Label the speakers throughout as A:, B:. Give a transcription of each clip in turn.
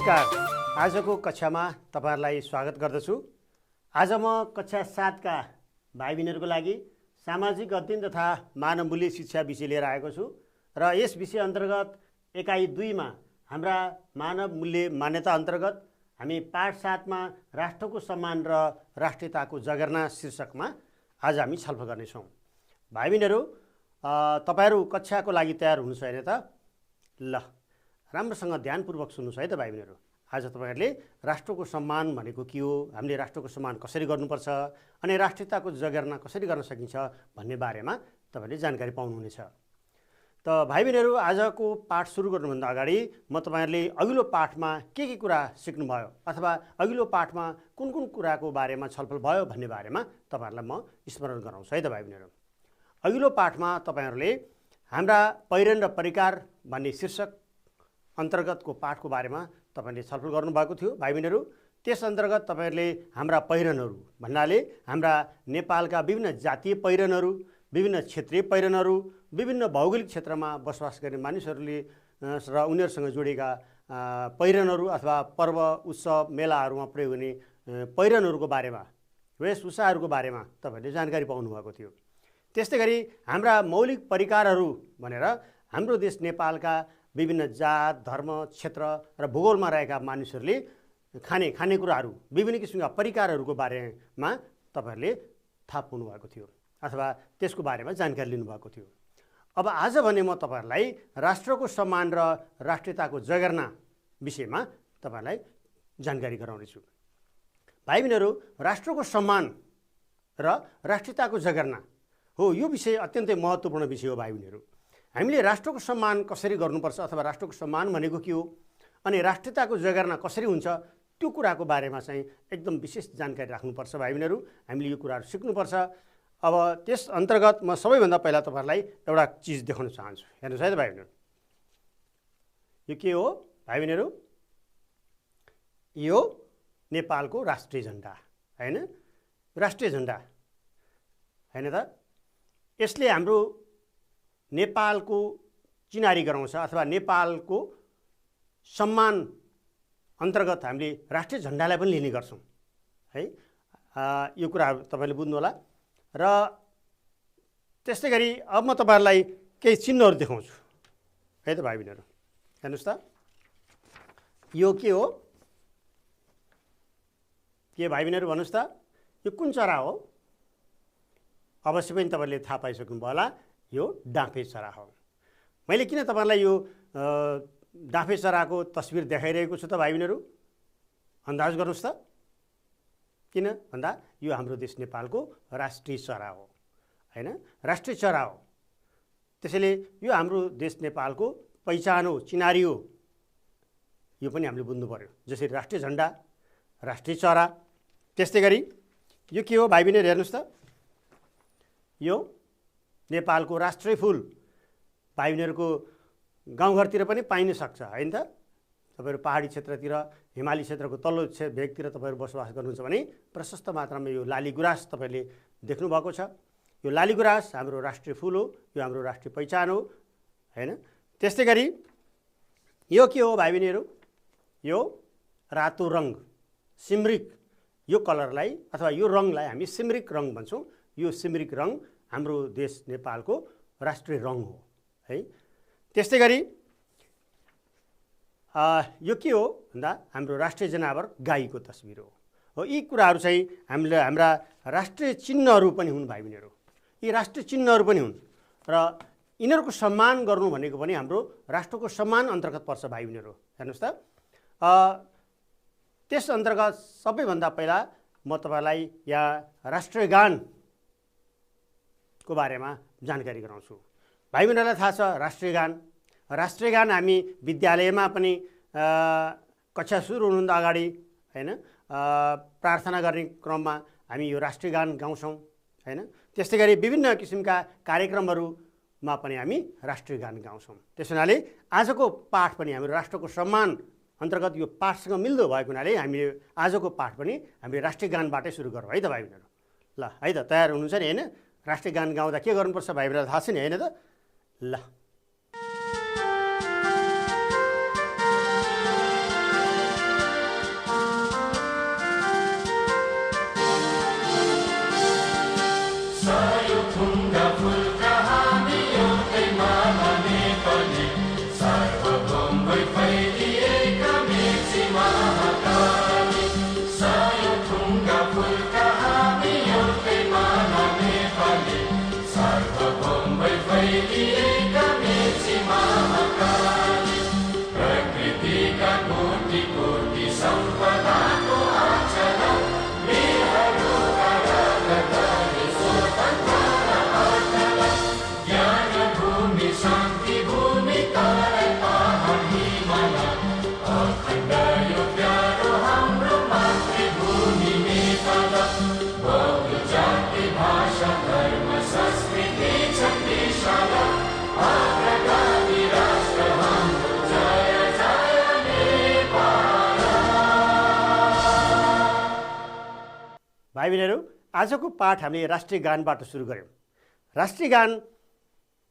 A: नमस्कार। आजको कक्षामा तपाईहरुलाई स्वागत गर्दछु। आज म कक्षा 7 का भाइ बहिनीहरुको लागि सामाजिक अध्ययन तथा मानव मूल्य शिक्षा विषय लिएर आएको छु र यस विषय अन्तर्गत एकाइ 2 मा हाम्रा मानव मूल्य मान्यता अन्तर्गत हामी पाठ 7 मा राष्ट्रको सम्मान र राष्ट्रियताको जगेर्ना शीर्षकमा आज हामी छलफल गर्ने छौं। भाइ बहिनीहरु, तपाईहरु कक्षाको लागि तयार हुनुहुन्छ हैन त? ल, राम्रोसँग ध्यानपूर्वक सुन्नुस् है त भाइ बहिनीहरु। आज तपाईहरुले राष्ट्रको सम्मान भनेको के हो, हामीले राष्ट्रको सम्मान कसरी गर्नुपर्छ अनि राष्ट्रियताको जगेर्ना कसरी गर्न सकिन्छ भन्ने बारेमा तपाईहरुले जानकारी पाउनुहुनेछ। त भाइ बहिनीहरु, आजको पाठ सुरु गर्नुभन्दा अगाडि म तपाईहरुले अघिल्लो पाठमा के कुरा सिक्नुभयो अथवा अघिल्लो पाठमा कुन कुराको बारेमा छलफल भयो भन्ने बारेमा तपाईहरुलाई म स्मरण गराउँछु है त भाइ बहिनीहरु। अघिल्लो पाठमा तपाईहरुले हाम्रा पहिरन र परिकार भन्ने शीर्षक अन्तर्गतको पाठको बारेमा तपाईले छलफल गर्नुभएको थियो भाइ बहिनीहरु। त्यस अन्तर्गत तपाईहरुले हाम्रा पहिरनहरु भन्नाले हाम्रा नेपालका विभिन्न जातीय पहिरनहरु, विभिन्न क्षेत्रीय पहिरनहरु, विभिन्न भौगोलिक क्षेत्रमा बसोबास गर्ने मानिसहरुले र उनीहरुसँग जोडिएका पहिरनहरु अथवा पर्व उत्सव मेलाहरुमा प्रयोग हुने पहिरनहरुको बारेमा, वेशभूषाहरुको बारेमा तपाईले जानकारी पाउनु भएको थियो। त्यस्तैगरी हाम्रा मौलिक परिकारहरु भनेर हाम्रो देश नेपालका विभिन्न जात, धर्म, क्षेत्र र भूगोलमा रहेका मानिसहरूले खानेकुराहरू, विभिन्न किसिमका परिकारहरूको बारेमा तपाईहरुले थाहा पाउनु भएको थियो अथवा त्यसको बारेमा जानकारी लिनुभएको थियो। अब आज भने म तपाईहरुलाई राष्ट्रको सम्मान र राष्ट्रियताको जगेर्ना विषयमा तपाईहरुलाई जानकारी गराउने छु। भाइ बहिनीहरु, राष्ट्रको सम्मान र राष्ट्रियताको जगेर्ना हो, यो विषय अत्यन्तै महत्त्वपूर्ण विषय हो भाइ बहिनीहरु। हामीले राष्ट्रको सम्मान कसरी गर्नुपर्छ अथवा राष्ट्रको सम्मान भनेको के हो अनि राष्ट्रियताको जगेर्ना कसरी हुन्छ त्यो कुराको बारेमा चाहिँ एकदम विशेष जानकारी राख्नुपर्छ भाइ बहिनीहरु। हामीले यो कुराहरु सिक्नुपर्छ। अब त्यस अन्तर्गत म सबैभन्दा पहिला तपाईहरुलाई एउटा चीज देखाउन चाहन्छु। हेर्नुस् है त भाइ बहिनीहरु, यो के हो भाइ बहिनीहरु? यो नेपालको राष्ट्रिय झण्डा हैन? राष्ट्रिय झण्डा हैन त? यसले हाम्रो नेपालको चिनारी गराउँछ अथवा नेपालको सम्मान अन्तर्गत हामीले राष्ट्रिय झण्डालाई पनि लिने गर्छौं है। यो कुराहरु तपाईले बुझ्नु होला। र त्यस्तैगरी अब म तपाईहरुलाई केही चिन्हहरु देखाउँछु है त भाइ बहिनीहरु। हेर्नुस् त, यो के हो? के भाइ बहिनीहरु भन्नुस् त, यो कुन चरा हो? अवश्य पनि तपाईले थाहा पाइसक्नु भयो होला, यो डाँफे चरा हो। मैले किन तपाईहरुलाई यो डाँफे चराको तस्बिर देखाइरहेको छु त भाइ बहिनीहरु? अन्दाज गर्नुस् त। किन भन्दा यो हाम्रो देश नेपालको राष्ट्रिय चरा हो हैन? राष्ट्रिय चरा हो। त्यसैले यो हाम्रो देश नेपालको पहिचान हो, चिनारी हो। यो पनि हामीले बुझ्नु पर्यो। जसरी राष्ट्रिय झण्डा, राष्ट्रिय चरा, त्यस्तैगरी यो के हो भाइ बहिनीहरु? हेर्नुस् त, यो नेपालको राष्ट्रिय फूल। भाइ बहिनीहरुको गाउँघरतिर पनि पाइन सक्छ हैन त? तपाईहरु पहाडी क्षेत्रतिर, हिमाली क्षेत्रको तल्लो भेगतिर तपाईहरु बसोबास गर्नुहुन्छ भने प्रशस्त मात्रामा यो लाली गुराँस तपाईले देख्नु भएको छ। यो लाली गुराँस हाम्रो राष्ट्रिय फूल हो, यो हाम्रो राष्ट्रिय पहिचान हो हैन? त्यस्तैगरी यो के हो भाइ बहिनीहरु? यो रातो रंग, सिमरिक। यो कलरलाई अथवा यो रंगलाई हामी सिमरिक रंग भन्छौं। यो सिमरिक रंग हाम्रो देश नेपालको राष्ट्रिय रंग हो है। त्यस्तैगरी यो के हो भन्दा हाम्रो राष्ट्रिय जनावर गाईको तस्बिर हो। यी कुराहरु चाहिँ हामीले हाम्रा राष्ट्रिय चिन्हहरु पनि हुन् भाइ बहिनीहरु। यी राष्ट्रिय चिन्हहरु पनि हुन् र यिनीहरुको सम्मान गर्नु भनेको पनि हाम्रो राष्ट्रको सम्मान अन्तर्गत पर्छ भाइ बहिनीहरु। हेर्नुस् त, त्यस अन्तर्गत सबैभन्दा पहिला म तपाईलाई यहाँ राष्ट्रिय गान को बारेमा जानकारी गराउँछु। भाइ बहिनीहरुलाई थाहा छ राष्ट्रिय गान। राष्ट्रिय गान हामी विद्यालयमा पनि कक्षा सुरु हुनुभन्दा अगाडि हैन प्रार्थना गर्ने क्रममा हामी यो राष्ट्रिय गान गाउँछौं हैन? त्यस्तैगरी विभिन्न किसिमका कार्यक्रमहरुमा पनि हामी राष्ट्रिय गान गाउँछौं। त्यसैले आजको पाठ पनि हाम्रो राष्ट्रको सम्मान अन्तर्गत यो पाठसँग मिल्दो भएको हुनाले हामीले आजको पाठ पनि हामीले राष्ट्रिय गानबाटै सुरु गरौँ है त भाइ बहिनीहरु। ल है त, तयार हुनुहुन्छ नि हैन? राष्ट्रिय गान गाउँदा के गर्नुपर्छ भाइ बहिनीहरुलाई थाहा छ नि हैन त? ल, भाइ बहिनीहरू, आजको पाठ हामीले राष्ट्रिय गानबाट सुरु गऱ्यौँ। राष्ट्रिय गान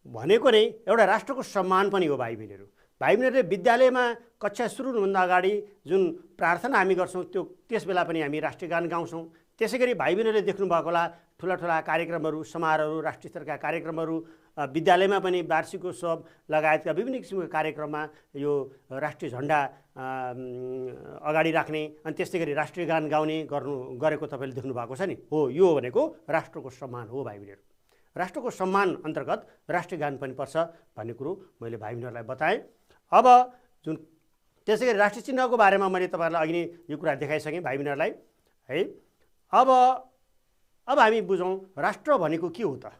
A: भनेको नै एउटा राष्ट्रको सम्मान पनि हो। भाइ बहिनीहरू, भाइ बहिनीहरूले विद्यालयमा कक्षा सुरु हुनुभन्दा अगाडि जुन प्रार्थना हामी गर्छौँ त्यस बेला पनि हामी राष्ट्रिय गान गाउँछौँ। त्यसै गरी भाइ बहिनीहरूले देख्नुभएको होला ठुला ठुला कार्यक्रमहरू, समारोहहरू, राष्ट्रिय स्तरका कार्यक्रमहरू, विद्यालयमा पनि वार्षिकोत्सव लगायतका विभिन्न किसिमका कार्यक्रममा यो राष्ट्रिय झन्डा अगाडि राख्ने अनि त्यस्तै गरी राष्ट्रिय गान गाउने गरेको तपाईँले देख्नु भएको छ नि। हो, यो भनेको राष्ट्रको सम्मान हो। भाइ बहिनीहरू, राष्ट्रको सम्मान अन्तर्गत राष्ट्रिय गान पनि पर्छ भन्ने कुरो मैले भाइ बहिनीहरूलाई बताएँ। अब जुन त्यसै गरी राष्ट्रिय चिन्हको बारेमा मैले तपाईँहरूलाई अघि नै यो कुरा देखाइसकेँ भाइ बहिनीहरूलाई है। अब हामी बुझौँ राष्ट्र भनेको के हो त।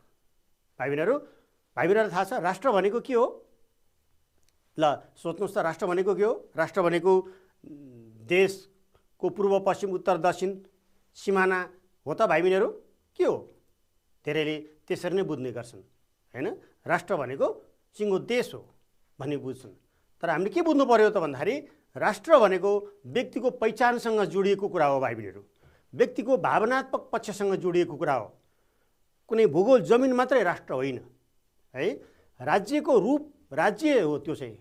A: भाइ बहिनीहरूलाई थाहा छ राष्ट्र भनेको के हो? ल सोच्नुहोस् त, राष्ट्र भनेको के हो? राष्ट्र भनेको देशको पूर्व पश्चिम उत्तर दक्षिण सिमाना हो त भाइ बहिनीहरू? के हो? धेरैले त्यसरी नै बुझ्ने गर्छन् हैन। राष्ट्र भनेको सिङ्गो देश हो भन्ने बुझ्छन्। तर हामीले के बुझ्नु पर्यो त भन्दाखेरि राष्ट्र भनेको व्यक्तिको पहिचानसँग जोडिएको कुरा हो। भाइ बहिनीहरू, व्यक्तिको भावनात्मक पक्षसँग जोडिएको कुरा हो। कुनै भूगोल जमिन मात्रै राष्ट्र होइन है। राज्यको रूप राज्य हो, त्यो चाहिँ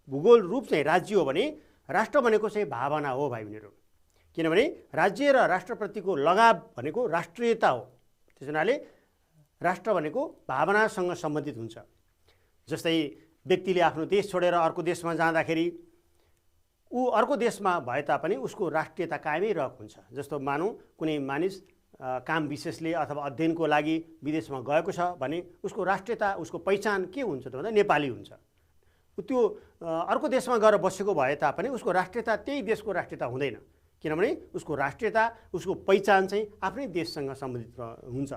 A: भूगोल रूप चाहिँ राज्य हो भने राष्ट्र भनेको चाहिँ भावना हो भाइ बहिनीहरू। किनभने राज्य र राष्ट्रप्रतिको लगाव भनेको राष्ट्रियता हो। त्यस हुनाले राष्ट्र भनेको भावनासँग सम्बन्धित हुन्छ। जस्तै व्यक्तिले आफ्नो देश छोडेर अर्को देशमा जाँदाखेरि ऊ अर्को देशमा भए तापनि उसको राष्ट्रियता कायमै रहेको हुन्छ। जस्तो मानौँ कुनै मानिस काम विशेषले अथवा अध्ययनको लागि विदेशमा गएको छ भने उसको राष्ट्रियता, उसको पहिचान के हुन्छ त भन्दा नेपाली हुन्छ। त्यो अर्को देशमा गएर बसेको भए तापनि उसको राष्ट्रियता त्यही देशको राष्ट्रियता हुँदैन, किनभने उसको राष्ट्रियता, उसको पहिचान चाहिँ आफ्नै देशसँग सम्बन्धित हुन्छ।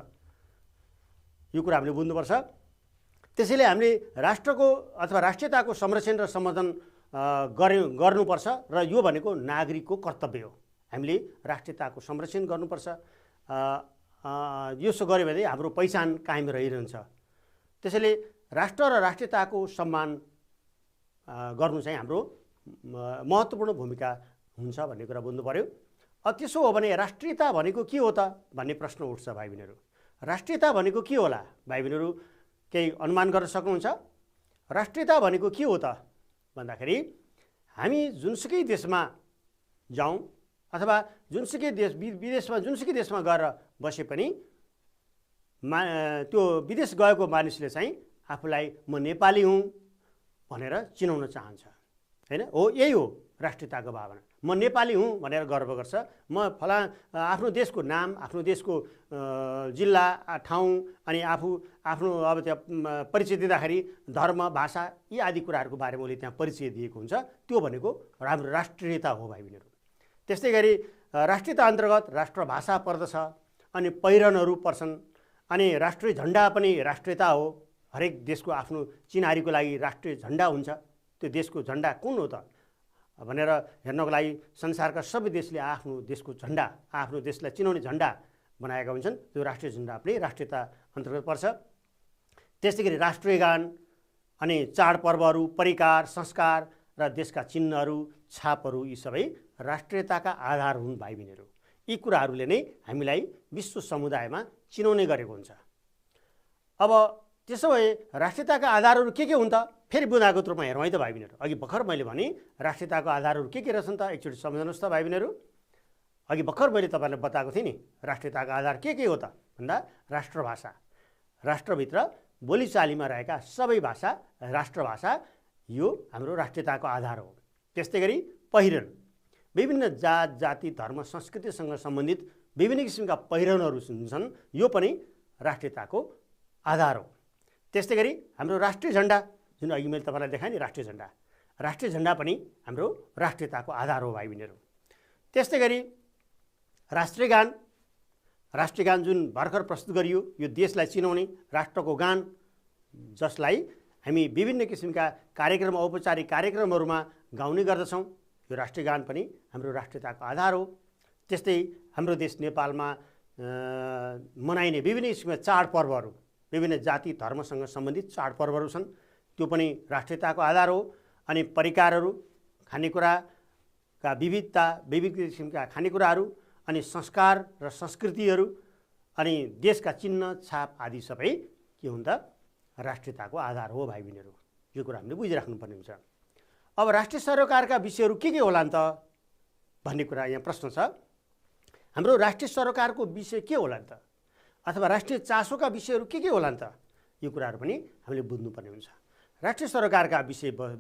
A: यो कुरा हामीले बुझ्नुपर्छ। त्यसैले हामीले राष्ट्रको अथवा राष्ट्रियताको संरक्षण र सम्वर्धन गर्नुपर्छ र यो भनेको नागरिकको कर्तव्य हो। हामीले राष्ट्रियताको संरक्षण गर्नुपर्छ। यसो गऱ्यो भने हाम्रो पहिचान कायम रहिरहन्छ। त्यसैले राष्ट्र र राष्ट्रियताको सम्मान गर्नु चाहिँ हाम्रो महत्त्वपूर्ण भूमिका हुन्छ भन्ने कुरा बुझ्नु पर्यो। त्यसो हो भने राष्ट्रियता भनेको के हो त भन्ने प्रश्न उठ्छ भाइ बहिनीहरू। राष्ट्रियता भनेको के होला? भाइ बहिनीहरू केही अनुमान गर्न सक्नुहुन्छ? राष्ट्रियता भनेको के हो त भन्दाखेरि हामी जुनसुकै देशमा जाउँ अथवा जुनसुकै विदेशमा जुनसुकै देशमा गएर बसे पनि त्यो विदेश गएको मानिसले चाहिँ आफूलाई म नेपाली हुँ भनेर चिनाउन चाहन्छ हैन। हो, यही हो राष्ट्रियताको भावना। म नेपाली हुँ भनेर गर्व गर्छ। म आफ्नो देशको नाम, आफ्नो देशको जिल्ला, ठाउँ अनि आफ्नो अब त्यहाँ परिचय दिँदाखेरि धर्म, भाषा यी आदि कुराहरूको बारेमा उसले त्यहाँ परिचय दिएको हुन्छ। त्यो भनेको हाम्रो राष्ट्रियता हो भाइ बहिनीहरू। त्यस्तै गरी राष्ट्रियता अन्तर्गत राष्ट्रभाषा पर्दछ अनि पहिरनहरू पर्छन् अनि राष्ट्रिय झन्डा पनि राष्ट्रियता हो। हरेक देशको आफ्नो चिनारीको लागि राष्ट्रिय झन्डा हुन्छ। त्यो देशको झन्डा कुन हो त भनेर हेर्नको लागि संसारका सबै देशले आफ्नो देशको झन्डा, आफ्नो देशलाई चिनाउने झन्डा बनाएका हुन्छन्। त्यो राष्ट्रिय झन्डा पनि राष्ट्रियता अन्तर्गत पर्छ। त्यस्तै गरी राष्ट्रिय गान अनि चाडपर्वहरू, परिकार, संस्कार र देशका चिन्हहरू, छापहरू यी सबै राष्ट्रियताका आधार हुन् भाइ बहिनीहरू। यी कुराहरूले नै हामीलाई विश्व समुदायमा चिनाउने गरेको हुन्छ। अब त्यसो भए राष्ट्रियताका आधारहरू के हुन् त? फेरि बुदागत रूपमा हेरौँ है त भाइ बहिनीहरू। अघि भर्खर मैले भने राष्ट्रियताको आधारहरू के रहेछन् त एकचोटि सम्झनुहोस् त भाइ बहिनीहरू। अघि भर्खर मैले तपाईँलाई बताएको थिएँ नि राष्ट्रियताको आधार के हो त भन्दा राष्ट्रभाषा, राष्ट्रभित्र बोलीचालीमा रहेका सबै भाषा राष्ट्रभाषा यो हाम्रो राष्ट्रियताको आधार हो। त्यस्तै गरी पहिरन, विभिन्न जात जाति धर्म संस्कृतिसँग सम्बन्धित विभिन्न किसिमका पहिरनहरू हुन्छन्, यो पनि राष्ट्रियताको आधार हो। त्यस्तै गरी हाम्रो राष्ट्रिय झन्डा जुन अघि मैले तपाईँलाई देखाएँ नि राष्ट्रिय झन्डा, राष्ट्रिय झन्डा पनि हाम्रो राष्ट्रियताको आधार हो भाइ बहिनीहरू। त्यस्तै गरी राष्ट्रिय गान जुन भर्खर प्रस्तुत गरियो यो देशलाई चिनाउने राष्ट्रको गान, जसलाई हामी विभिन्न किसिमका कार्यक्रम औपचारिक कार्यक्रमहरूमा गाउने गर्दछौँ। यो राष्ट्रिय गान पनि हाम्रो राष्ट्रियताको आधार हो। त्यस्तै हाम्रो देश नेपालमा मनाइने विभिन्न किसिमका चाडपर्वहरू, विभिन्न जाति धर्मसँग सम्बन्धित चाडपर्वहरू छन्, त्यो पनि राष्ट्रियताको आधार हो। अनि परिकारहरू, खानेकुराका विविधता, विविध किसिमका खानेकुराहरू, अनि संस्कार र संस्कृतिहरू, अनि देशका चिन्ह छाप आदि सबै के हुन् त राष्ट्रियताको आधार हो भाइ बहिनीहरू। यो कुरा हामीले बुझिराख्नुपर्ने हुन्छ। अब राष्ट्रिय सरोकारका विषयहरू के होलान् त भन्ने कुरा यहाँ प्रश्न छ। हाम्रो राष्ट्रिय सरोकारको विषय के होलान् त, अथवा राष्ट्रिय चासोका विषयहरू के होलान् त, यो कुराहरू पनि हामीले बुझ्नुपर्ने हुन्छ। राष्ट्रिय सरोकारका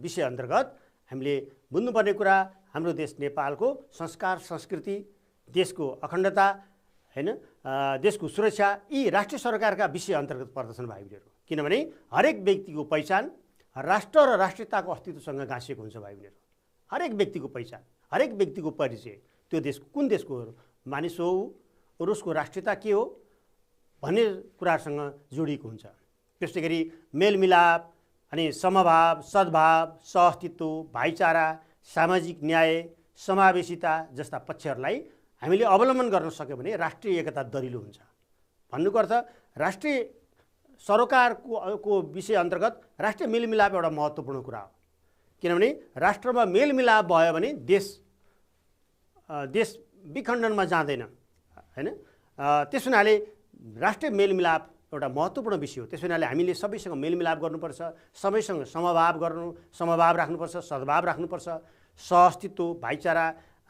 A: विषय अन्तर्गत हामीले बुझ्नुपर्ने कुरा हाम्रो देश नेपालको संस्कार, संस्कृति, देशको अखण्डता, हैन, देशको सुरक्षा, यी राष्ट्रिय सरोकारका विषय अन्तर्गत पर्दछन् भाइ बहिनीहरू। किनभने हरेक व्यक्तिको पहिचान राष्ट्र र राष्ट्रियताको अस्तित्वसँग गाँसिएको हुन्छ भाइ बहिनीहरू। हरेक व्यक्तिको पहिचान, हरेक व्यक्तिको परिचय, त्यो देश कुन देशको मानिस हो र उसको राष्ट्रियता के हो भन्ने कुराहरूसँग जोडिएको हुन्छ। त्यस्तै गरी मेलमिलाप, अनि समभाव, सद्भाव, सहअस्तित्व, भाइचारा, सामाजिक न्याय, समावेशिता जस्ता पक्षहरूलाई हामीले अवलम्बन गर्न सक्यो भने राष्ट्रिय एकता दरिलो हुन्छ। भन्नुको अर्थ राष्ट्रिय सरोकारको विषय अन्तर्गत राष्ट्रिय मेलमिलाप एउटा महत्त्वपूर्ण कुरा हो। किनभने राष्ट्रमा मेलमिलाप भयो भने देश विखण्डनमा जाँदैन, हैन। त्यस हुनाले राष्ट्रिय मेलमिलाप एउटा महत्त्वपूर्ण विषय हो। त्यस हुनाले हामीले सबैसँग मेलमिलाप गर्नुपर्छ, सबैसँग समभाव राख्नुपर्छ, सद्भाव राख्नुपर्छ, सहअस्तित्व, भाइचारा,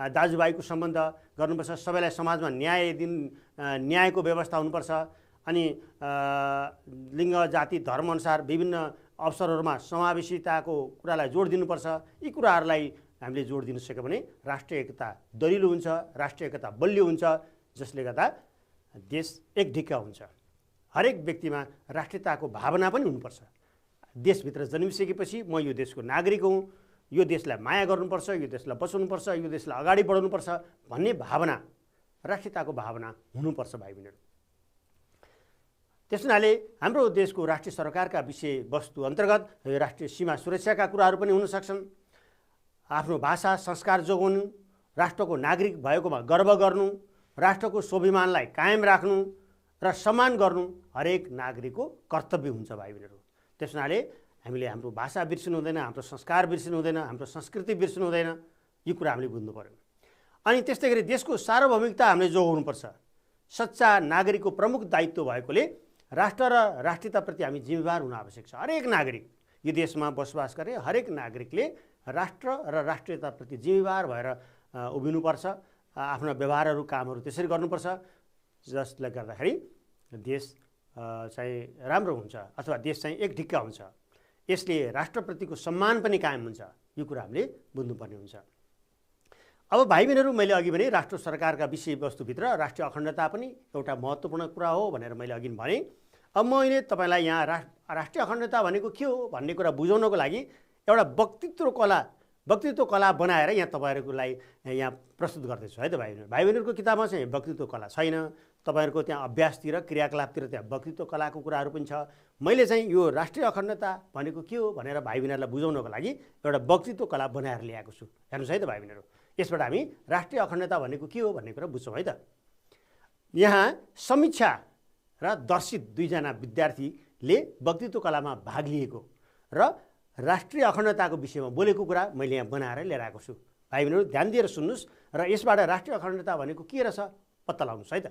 A: दाजुभाइको सम्बन्ध गर्नुपर्छ, सबैलाई समाजमा न्यायको व्यवस्था हुनुपर्छ। अनि लिङ्ग, जाति, धर्मअनुसार विभिन्न अवसरहरूमा समावेशिताको कुरालाई जोड दिनुपर्छ। यी कुराहरूलाई हामीले जोड दिन सक्यो भने राष्ट्रिय एकता दरिलो हुन्छ, राष्ट्रिय एकता बलियो हुन्छ, जसले गर्दा देश एकढिक्का हुन्छ। हरेक व्यक्तिमा राष्ट्रियताको भावना पनि हुनुपर्छ। देशभित्र जन्मिसकेपछि म यो देशको नागरिक हुँ, यो देशलाई माया गर्नुपर्छ, यो देशलाई बचाउनुपर्छ, यो देशलाई अगाडि बढाउनुपर्छ भन्ने भावना, राष्ट्रियताको भावना हुनुपर्छ भाइ बहिनीहरू। त्यस हुनाले हाम्रो देशको राष्ट्रिय सरकारका विषयवस्तु अन्तर्गत राष्ट्रिय सीमा सुरक्षाका कुराहरू पनि हुन सक्छन्। आफ्नो भाषा, संस्कार जोगाउनु, राष्ट्रको नागरिक भएकोमा गर्व गर्नु, राष्ट्रको स्वाभिमानलाई कायम राख्नु र सम्मान गर्नु हरेक नागरिकको कर्तव्य हुन्छ भाइ बहिनीहरू। त्यस हुनाले हामीले हाम्रो भाषा बिर्सिनु हुँदैन, हाम्रो संस्कार बिर्सिनु हुँदैन, हाम्रो संस्कृति बिर्सिनु हुँदैन। यो कुरा हामीले बुझ्नु पर्यो। अनि त्यस्तै गरी देशको सार्वभौमिकता हामीले जोगाउनुपर्छ। सच्चा नागरिकको प्रमुख दायित्व भएकोले राष्ट्र र राष्ट्रियताप्रति हामी जिम्मेवार हुन आवश्यक छ। हरेक नागरिक, यो देशमा बसोबास गर्ने हरेक नागरिकले राष्ट्र र राष्ट्रियताप्रति जिम्मेवार भएर उभिनुपर्छ। आफ्ना व्यवहारहरू, कामहरू त्यसरी गर्नुपर्छ जसले गर्दाखेरि देश चाहिँ राम्रो हुन्छ अथवा देश चाहिँ एकढिक्का हुन्छ। यसले राष्ट्रप्रतिको सम्मान पनि कायम हुन्छ। यो कुरा हामीले बुझ्नुपर्ने हुन्छ। अब भाइ बहिनीहरू, मैले अघि भने राष्ट्र सरकारका विषयवस्तुभित्र राष्ट्रिय अखण्डता पनि एउटा महत्त्वपूर्ण कुरा हो भनेर मैले अघि भने। अब मैले तपाईँलाई यहाँ राष्ट्रिय अखण्डता भनेको के हो भन्ने कुरा बुझाउनको लागि एउटा वक्तृत्व कला बनाएर यहाँ तपाईँहरूलाई यहाँ प्रस्तुत गर्दैछु है त भाइ बहिनीहरू। भाइ बहिनीहरूको किताबमा चाहिँ वक्तृत्व कला छैन। तपाईँहरूको त्यहाँ अभ्यासतिर, क्रियाकलापतिर त्यहाँ वक्तृत्व कलाको कुराहरू पनि छ। मैले चाहिँ यो राष्ट्रिय अखण्डता भनेको के हो भनेर भाइ बहिनीहरूलाई बुझाउनको लागि एउटा वक्तृत्व कला बनाएर ल्याएको छु। हेर्नुहोस् है त भाइ बहिनीहरू, यसबाट हामी राष्ट्रिय अखण्डता भनेको के हो भन्ने कुरा बुझ्छौँ है त। यहाँ समीक्षा र दर्शित दुईजना विद्यार्थीले वक्तृत्व कलामा भाग लिएको र राष्ट्रिय अखण्डताको विषयमा बोलेको कुरा मैले यहाँ बनाएर लिएर आएको छु। भाइ बहिनीहरू ध्यान दिएर सुन्नुहोस् र यसबाट राष्ट्रिय अखण्डता भनेको के रहेछ पत्ता लगाउनुहोस् है त।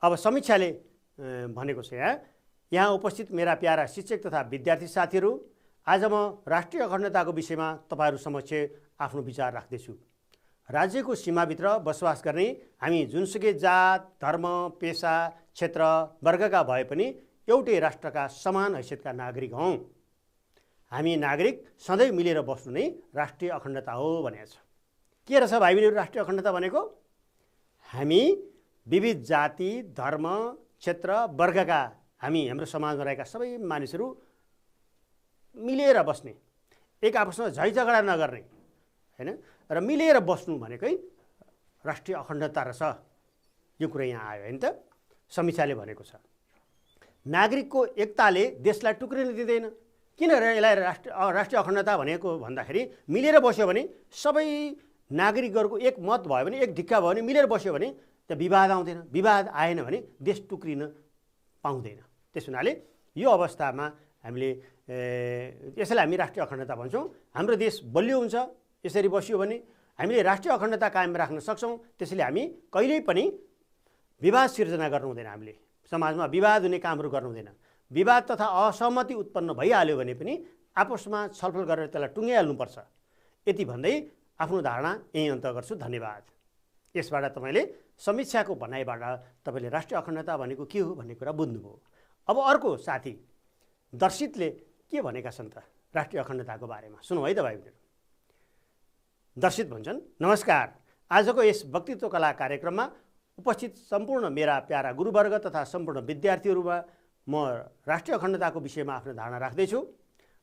A: अब समीक्षाले भनेको छ यहाँ उपस्थित मेरा प्यारा शिक्षक तथा विद्यार्थी साथीहरू, आज म राष्ट्रिय अखण्डताको विषयमा तपाईँहरू समक्ष आफ्नो विचार राख्दैछु। राज्यको सीमाभित्र बसोबास गर्ने हामी जुनसुकै जात, धर्म, पेसा, क्षेत्र, वर्गका भए पनि एउटै राष्ट्रका समान हैसियतका नागरिक हौँ। हामी नागरिक सधैँ मिलेर बस्नु नै राष्ट्रिय अखण्डता हो भनेको छ। के रहेछ भाइ बहिनीहरू राष्ट्रिय अखण्डता भनेको? हामी विविध जाति, धर्म, क्षेत्र, वर्गका हाम्रो समाजमा रहेका सबै मानिसहरू मिलेर बस्ने, एक आपसमा झैझगडा नगर्ने, हैन, र मिलेर बस्नु भनेकै राष्ट्रिय अखण्डता रहेछ। यो कुरा यहाँ आयो हैन त, समीक्षाले भनेको छ। नागरिकको एकताले देशलाई टुक्रिन दिँदैन। किन यसलाई राष्ट्रिय अखण्डता भनेको भन्दाखेरि मिलेर बस्यो भने, सबै नागरिकहरूको एक मत भयो भने, एक ढिक्का भयो भने, मिलेर बस्यो भने त्यहाँ विवाद आउँदैन। विवाद आएन भने देश टुक्रिन पाउँदैन। त्यस हुनाले यो अवस्थामा हामीले यसैलाई हामी राष्ट्रिय अखण्डता भन्छौँ। हाम्रो देश बलियो हुन्छ यसरी बस्यो भने। हामीले राष्ट्रिय अखण्डता कायम राख्न सक्छौँ। त्यसैले हामी कहिल्यै पनि विवाद सिर्जना गर्नु हुँदैन। हामीले समाजमा विवाद हुने कामहरू गर्नु हुँदैन। विवाद तथा असहमति उत्पन्न भइहाल्यो भने पनि आपसमा छलफल गरेर त्यसलाई टुङ्गाइहाल्नुपर्छ। यति भन्दै आफ्नो धारणा यही अन्त गर्छु। धन्यवाद। यसबाट तपाईँले समीक्षाको भनाइबाट तपाईँले राष्ट्रिय अखण्डता भनेको के हो भन्ने कुरा बुझ्नुभयो। अब अर्को साथी दर्शितले के भनेका छन् त राष्ट्रिय अखण्डताको बारेमा सुनौ है त भाइ बहिनीहरू। दर्शित भन्छन्, नमस्कार। आजको यस वक्तित्व कला कार्यक्रममा उपस्थित सम्पूर्ण मेरा प्यारा गुरुवर्ग तथा सम्पूर्ण विद्यार्थीहरूमा म राष्ट्रिय अखण्डताको विषयमा आफ्नो धारणा राख्दैछु।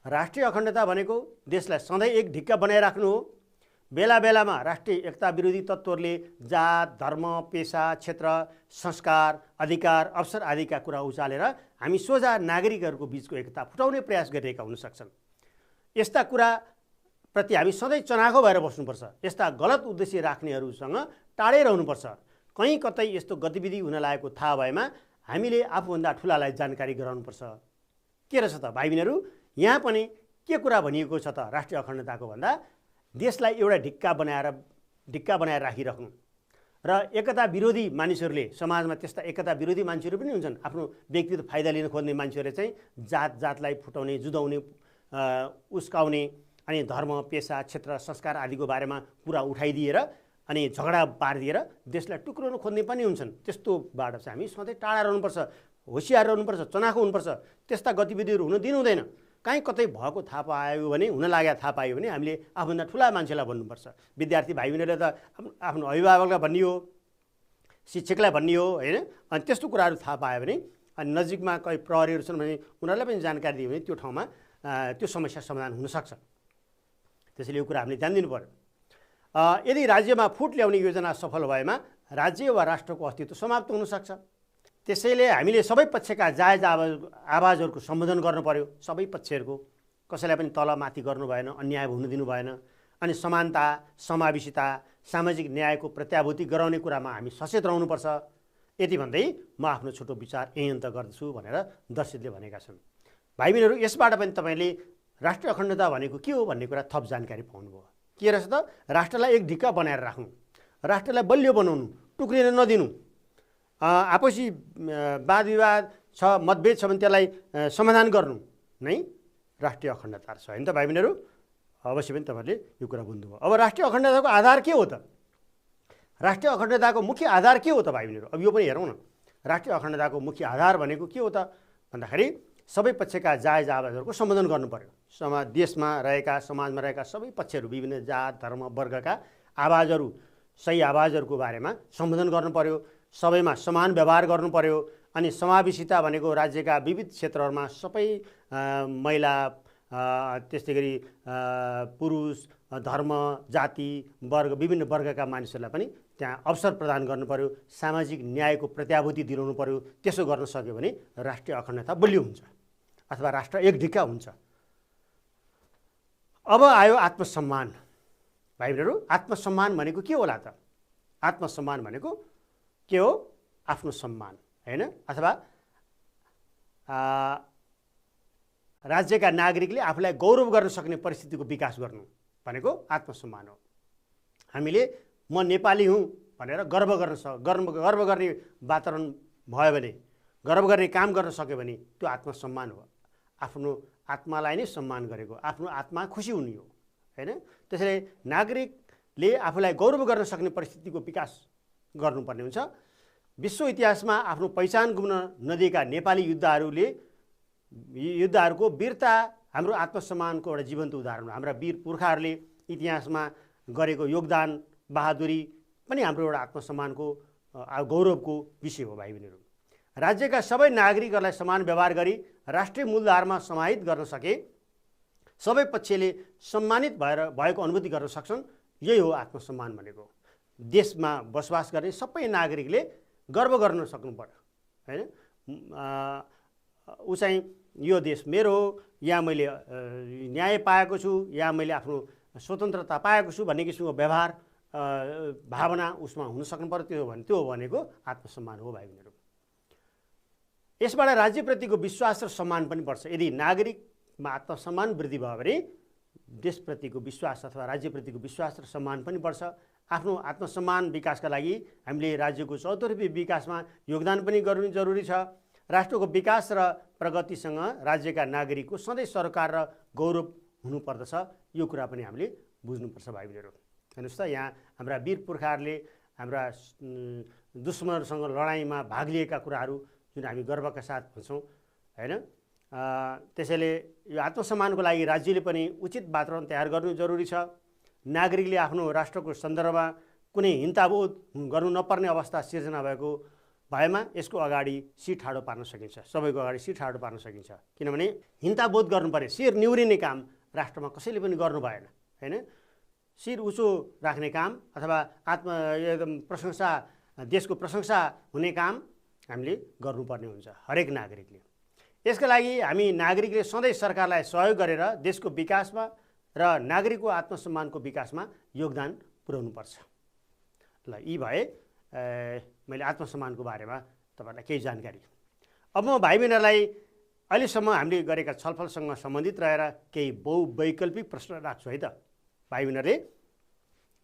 A: राष्ट्रिय अखण्डता भनेको देशलाई सधैँ एक ढिक्का बनाइराख्नु हो। बेला बेलामा राष्ट्रिय एकता विरोधी तत्त्वहरूले जात, धर्म, पेसा, क्षेत्र, संस्कार, अधिकार, अवसर आदिका कुरा उचालेर हामी सोझा नागरिकहरूको बिचको एकता फुटाउने प्रयास गरिरहेका हुन सक्छन्। यस्ता कुराप्रति हामी सधैँ चनाखो भएर बस्नुपर्छ। यस्ता गलत उद्देश्य राख्नेहरूसँग टाढै रहनुपर्छ। कहीँ कतै यस्तो गतिविधि हुन लागेको थाहा भएमा हामीले आफूभन्दा ठुलालाई जानकारी गराउनुपर्छ। के रहेछ त भाइ बहिनीहरू, यहाँ पनि के कुरा भनिएको छ त राष्ट्रिय अखण्डताको भन्दा देशलाई एउटा ढिक्का बनाएर राखिराख्नु। र एकता विरोधी मानिसहरूले समाजमा त्यस्ता एकता विरोधी मान्छेहरू पनि हुन्छन्। आफ्नो व्यक्तिगत फाइदा लिन खोज्ने मान्छेहरूले चाहिँ जातलाई फुटाउने, जुदाउने, उस्काउने अनि धर्म, पेसा, क्षेत्र, संस्कार आदिको बारेमा कुरा उठाइदिएर अनि झगडा पारिदिएर देशलाई टुक्राउन खोज्ने पनि हुन्छन्। त्यस्तोबाट चाहिँ हामी सधैँ टाढा रहनुपर्छ, होसियार रहनुपर्छ, चनाखो हुनुपर्छ। त्यस्ता गतिविधिहरू हुन दिनु हुँदैन। कहीँ कतै भएको थाहा पायो भने, हुन लागेको थाहा पायो भने हामीले आफूभन्दा ठुला मान्छेलाई भन्नुपर्छ। विद्यार्थी भाइ बहिनीहरूले त आफ्नो अभिभावकलाई भन्ने हो, शिक्षकलाई भन्ने हो होइन। अनि त्यस्तो कुराहरू थाहा पायो भने अनि नजिकमा कोही प्रहरीहरू छन् भने उनीहरूलाई पनि जानकारी दियो भने त्यो ठाउँमा त्यो समस्या समाधान हुनसक्छ। त्यसैले यो कुरा हामीले ध्यान दिनु पर्यो। यदि राज्यमा फुट ल्याउने योजना सफल भएमा राज्य वा राष्ट्रको अस्तित्व समाप्त हुनसक्छ। त्यसैले हामीले सबै पक्षका जायज आवाजहरूको सम्बोधन गर्नु पर्यो। सबै पक्षहरूको, कसैलाई पनि तलमाथि गर्नु भएन, अन्याय हुन दिनु भएन। अनि समानता, समावेशिता, सामाजिक न्यायको प्रत्याभूति गराउने कुरामा हामी सचेत रहनुपर्छ। यति भन्दै म आफ्नो छोटो विचार यही अन्त गर्दछु भनेर दर्शितले भनेका छन्। भाइ बहिनीहरू, यसबाट पनि तपाईँले राष्ट्रिय अखण्डता भनेको के हो भन्ने कुरा थप जानकारी पाउनुभयो। के रहेछ त, राष्ट्रलाई एक ढिक्का बनाएर राख्नु, राष्ट्रलाई बलियो बनाउनु, टुक्रिन नदिनु, आपसी वाद विवाद छ, मतभेद छ भने त्यसलाई समाधान गर्नु नै राष्ट्रिय अखण्डता छ होइन त भाइ बहिनीहरू। अवश्य पनि तपाईँहरूले यो कुरा बुझ्नुभयो। अब राष्ट्रिय अखण्डताको आधार के हो त? राष्ट्रिय अखण्डताको मुख्य आधार के हो त भाइ बहिनीहरू? अब यो पनि हेरौँ न। राष्ट्रिय अखण्डताको मुख्य आधार भनेको के हो त भन्दाखेरि सबै पक्षका जायज आवाजहरूको सम्बोधन गर्नु पर्यो। देशमा रहेका, समाजमा रहेका सबै पक्षहरू, विभिन्न जात, धर्म, वर्गका आवाजहरू, सही आवाजहरूको बारेमा सम्बोधन गर्नु पर्यो। सबैमा समान व्यवहार गर्नु पर्यो। अनि समावेशिता भनेको राज्यका विविध क्षेत्रहरूमा सबै महिला, त्यस्तै गरी पुरुष, धर्म, जाति, वर्ग, विभिन्न वर्गका मानिसहरूलाई पनि त्यहाँ अवसर प्रदान गर्नु पर्यो। सामाजिक न्यायको प्रत्याभूति दिलाउनु पर्यो। त्यसो गर्न सक्यो भने राष्ट्रिय अखण्डता बलियो हुन्छ अथवा राष्ट्र एक ढिक्का हुन्छ। अब आयो आत्मसम्मान। भाइ बहिनीहरू, आत्मसम्मान भनेको के होला त? आत्मसम्मान भनेको के हो? आफ्नो सम्मान होइन, अथवा राज्यका नागरिकले आफूलाई गौरव गर्न सक्ने परिस्थितिको विकास गर्नु भनेको आत्मसम्मान हो। हामीले म नेपाली हुँ भनेर गर्व गर्ने वातावरण भयो भने, गर्व गर्ने काम गर्न सक्यो भने त्यो आत्मसम्मान हो। आफ्नो आत्मालाई नै सम्मान गरेको, आफ्नो आत्मा खुसी हुने हो होइन। त्यसैले नागरिकले आफूलाई गौरव गर्न सक्ने परिस्थितिको विकास गर्नुपर्ने हुन्छ। विश्व इतिहासमा आफ्नो पहिचान गुम्न नदिएका नेपाली योद्धाहरूको वीरता हाम्रो आत्मसम्मानको एउटा जीवन्त उदाहरण हो। हाम्रा वीर पुर्खाहरूले इतिहासमा गरेको योगदान, बहादुरी पनि हाम्रो एउटा आत्मसम्मानको गौरवको विषय हो। भाइ बहिनीहरू, राज्यका सबै नागरिकहरूलाई समान व्यवहार गरी राष्ट्रिय मूलधारमा समाहित गर्न सके सबै पक्षले सम्मानित भएको अनुभूति गर्न सक्छन्। यही हो आत्मसम्मान भनेको। देशमा बसोबास गर्ने सबै नागरिकले गर्व गर्न सक्नु पर्यो होइन। ऊ चाहिँ यो देश मेरो हो, यहाँ मैले न्याय पाएको छु, यहाँ मैले आफ्नो स्वतन्त्रता पाएको छु भन्ने किसिमको व्यवहार भावना उसमा हुन सक्नु पर्यो। त्यो भनेको आत्मसम्मान हो भाइ बहिनीहरू। यसबाट राज्यप्रतिको विश्वास र सम्मान पनि बढ्छ। यदि नागरिकमा आत्मसम्मान वृद्धि भयो भने देशप्रतिको विश्वास अथवा राज्यप्रतिको विश्वास र सम्मान पनि बढ्छ। आफ्नो आत्मसम्मान विकासका लागि हामीले राज्यको चौतर्फी विकासमा योगदान पनि गर्नु जरुरी छ। राष्ट्रको विकास र प्रगतिसँग राज्यका नागरिकको सधैँ सरकार र गौरव हुनुपर्दछ। यो कुरा पनि हामीले बुझ्नुपर्छ भाइ बहिनीहरू। हेर्नुहोस् त, यहाँ हाम्रा वीर पुर्खाहरूले हाम्रा दुश्मनहरूसँग लडाइँमा भाग लिएका कुराहरू जुन हामी गर्वका साथ भन्छौँ हैन। त्यसैले यो आत्मसम्मानको लागि राज्यले पनि उचित वातावरण तयार गर्नु जरुरी छ। नागरिकले आफ्नो राष्ट्रको सन्दर्भमा कुनै हिंताबोध गर्नु नपर्ने अवस्था सिर्जना भएको भएमा यसको अगाडि शिर ठाडो पार्न सकिन्छ। सबैको अगाडि शिर ठाडो पार्न सकिन्छ। किनभने हिंताबोध गर्नु पर्ने, शिर निहुरिने काम राष्ट्रमा कसैले पनि गर्नु भएन हैन। शिर उचो राख्ने काम अथवा एकदम प्रशंसा, देशको प्रशंसा हुने काम हामीले गर्नुपर्ने हुन्छ हरेक नागरिकले। यसका लागि हामी नागरिकले सधैँ सरकारलाई सहयोग गरेर देशको विकासमा र नागरिकको आत्मसम्मानको विकासमा योगदान पुर्याउनुपर्छ। ल, यी भए मैले आत्मसम्मानको बारेमा तपाईहरुलाई केही जानकारी। अब म भाइ बहिनीहरूलाई अहिलेसम्म हामीले गरेका छलफलसँग सम्बन्धित रहेर केही बहुवैकल्पिक प्रश्न राख्छु है त। भाइ बहिनीहरूले